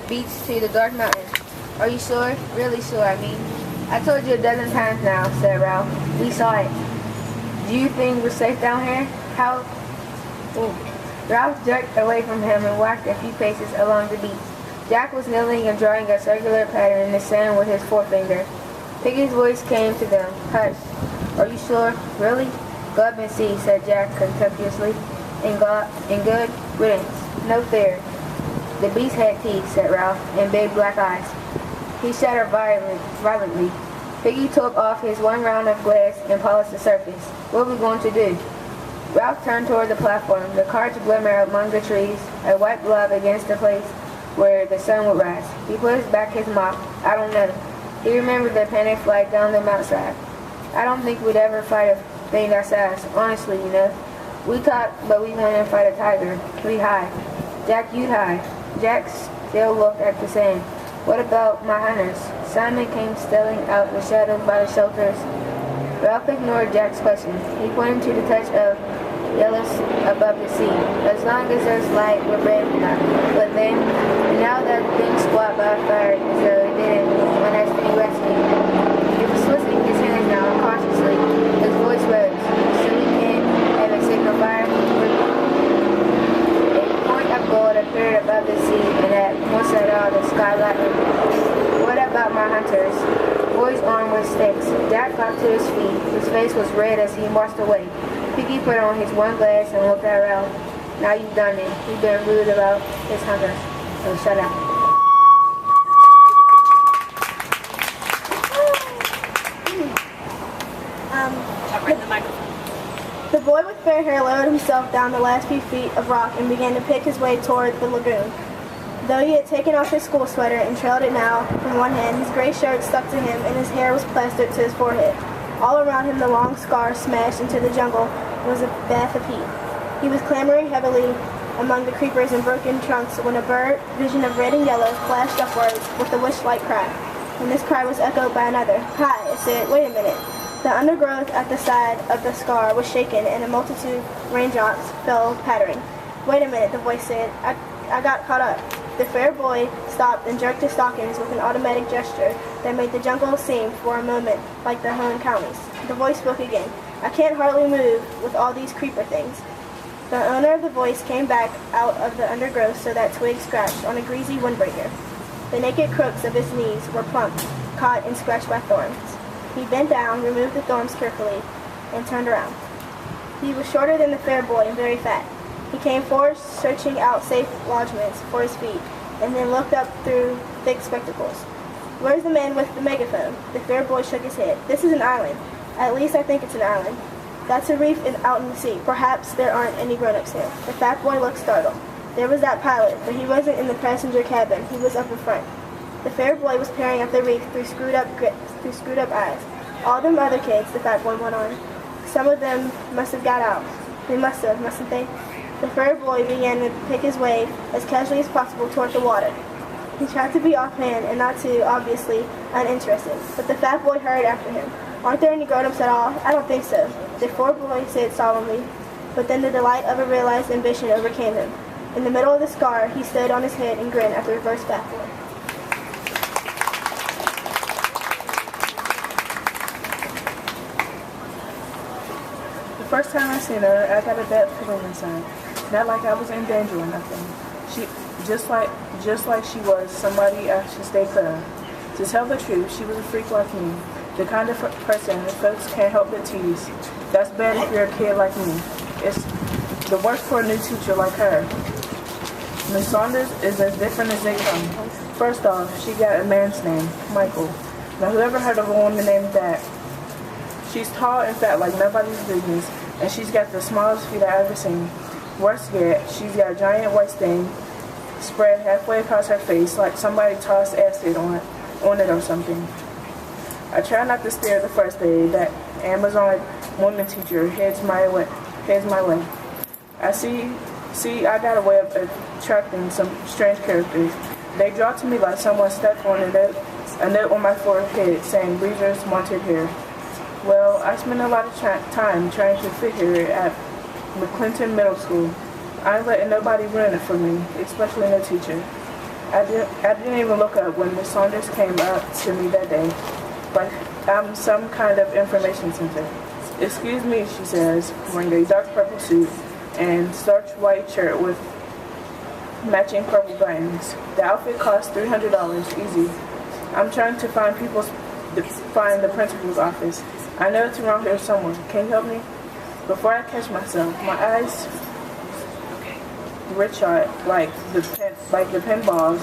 beach to the dark mountains. Are you sure? Really sure, I mean. I told you a dozen times now, said Ralph. We saw it. Do you think we're safe down here? How? Ooh. Ralph jerked away from him and walked a few paces along the beach. Jack was kneeling and drawing a circular pattern in the sand with his forefinger. Piggy's voice came to them. Hush. Are you sure? Really? Go up and see, said Jack contemptuously. In good riddance. No fear. The beast had teeth, said Ralph, and big black eyes. He shuddered violently. Piggy took off his one round of glass and polished the surface. What are we going to do? Ralph turned toward the platform. The cards glimmered among the trees, a white blob against the place where the sun would rise. He pushed back his mop. I don't know. He remembered the panic flight down the mountainside. I don't think we'd ever fight a thing our size, honestly, you know. We talk, but we went and fight a tiger. We hide. Jack, you hide. Jack still looked at the sand. What about my hunters? Simon came stealing out the shadows by the shelters. Ralph ignored Jack's question. He pointed to the touch of yellows above the sea. As long as there's light, we're brave enough. But then, now that things squat by fire, so it didn't when I was being rescued. He was twisting his hands now unconsciously. His voice rose. So we can have a signal fire. A point of gold appeared above the sea, and at once at all the sky lightened. What about my hunters? Boy's arm was sticks. Jack got to his feet. His face was red as he marched away. Piggy put on his one glass and looked at Ralph. Now you've done it. You've been rude about his hunters. So shut up. The boy with fair hair lowered himself down the last few feet of rock and began to pick his way toward the lagoon. Though he had taken off his school sweater and trailed it now from one hand, his gray shirt stuck to him and his hair was plastered to his forehead. All around him the long scar smashed into the jungle was a bath of heat. He was clambering heavily among the creepers and broken trunks when a bird, vision of red and yellow, flashed upwards with a wish-like cry. And this cry was echoed by another. Hi, it said, wait a minute. The undergrowth at the side of the scar was shaken and a multitude of raindrops fell pattering. Wait a minute, the voice said. I got caught up. The fair boy stopped and jerked his stockings with an automatic gesture that made the jungle seem, for a moment, like the home counties. The voice spoke again. I can't hardly move with all these creeper things. The owner of the voice came back out of the undergrowth so that twigs scratched on a greasy windbreaker. The naked crooks of his knees were plump, caught and scratched by thorns. He bent down, removed the thorns carefully, and turned around. He was shorter than the fair boy and very fat. He came forward, searching out safe lodgments for his feet, and then looked up through thick spectacles. Where's the man with the megaphone? The fair boy shook his head. This is an island. At least I think it's an island. That's a reef out in the sea. Perhaps there aren't any grown-ups here. The fat boy looked startled. There was that pilot, but he wasn't in the passenger cabin. He was up in front. The fair boy was peering at the reef through screwed up eyes. All them other kids, the fat boy went on. Some of them must have got out. They must have, mustn't they? The fair boy began to pick his way as casually as possible toward the water. He tried to be offhand and not too obviously uninterested, but the fat boy hurried after him. Aren't there any grown-ups at all? I don't think so, the fair boy said solemnly, but then the delight of a realized ambition overcame him. In the middle of the scar, he stood on his head and grinned at the reverse fat boy. The first time I seen her, I got a bad feeling inside. Not like I was in danger or nothing. She, just like she was somebody I should stay clear of. To tell the truth, she was a freak like me. The kind of person that folks can't help but tease. That's bad if you're a kid like me. It's the worst for a new teacher like her. Miss Saunders is as different as they come. First off, she got a man's name, Michael. Now whoever heard of a woman named that? She's tall and fat like nobody's business, and she's got the smallest feet I've ever seen. Worse yet, she's got a giant white stain spread halfway across her face like somebody tossed acid on it or something. I try not to stare the first day that Amazon woman teacher heads my way. I see I got a way of attracting some strange characters. They draw to me like someone stepped on a note on my forehead saying Breezer's wanted here. Well, I spend a lot of time trying to fit here at McClinton Middle School. I ain't letting nobody ruin it for me, especially no teacher. I didn't even look up when Miss Saunders came up to me that day, like I'm some kind of information center. Excuse me, she says, wearing a dark purple suit and starched white shirt with matching purple buttons. The outfit cost $300 easy. I'm trying to find the principal's office. I know it's around here somewhere. Can you help me? Before I catch myself, my eyes Richard, like the pinballs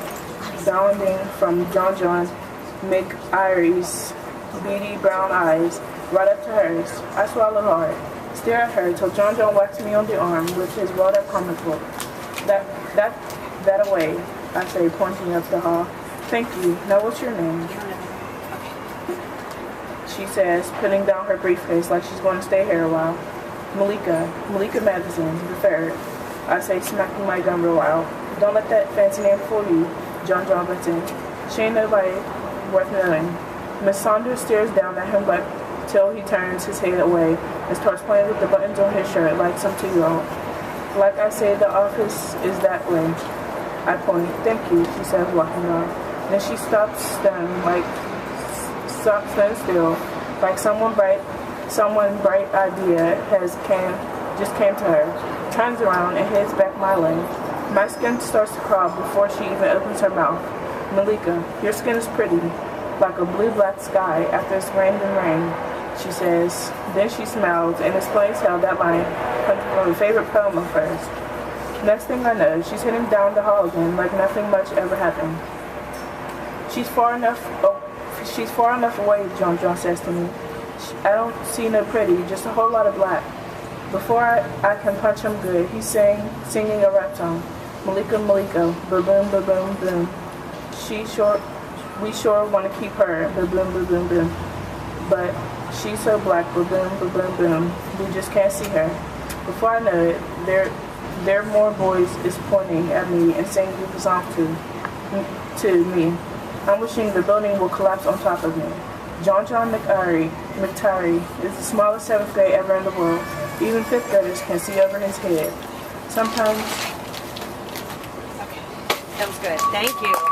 bounding from John McIrie's beady brown eyes right up to hers. I swallow hard, stare at her till John whacks me on the arm with his rolled-up comic book. That away, I say, pointing up the hall. Thank you. Now what's your name? She says, putting down her briefcase like she's going to stay here a while. Malika Madison, the third. I say, smacking my gum real loud. Don't let that fancy name fool you, John butts in. She ain't nobody worth knowing. Miss Saunders stares down at him till he turns his head away and starts playing with the buttons on his shirt like some 2-year-old. Like I say, the office is that way. I point. Thank you, she says, walking on. Then she stops stone still, like someone bright idea just came to her. Turns around and heads back my way. My skin starts to crawl before she even opens her mouth. Malika, your skin is pretty, like a blue-black sky after it's rained and rain, she says. Then she smiles and explains how that line comes from a favorite poem of hers. Next thing I know, she's heading down the hall again like nothing much ever happened. She's far enough away, John says to me. I don't see no pretty, just a whole lot of black. Before I can punch him good, he's singing a rap song. Malika, ba-boom, ba-boom, boom. We sure want to keep her, ba-boom, ba-boom, boom. But she's so black, ba-boom, ba-boom, boom. We just can't see her. Before I know it, there are more boys is pointing at me and singing the song to me. I'm wishing the building will collapse on top of me. John McIrie is the smallest 7th grade ever in the world. Even 5th graders can see over his head. Sometimes... Okay, that was good. Thank you.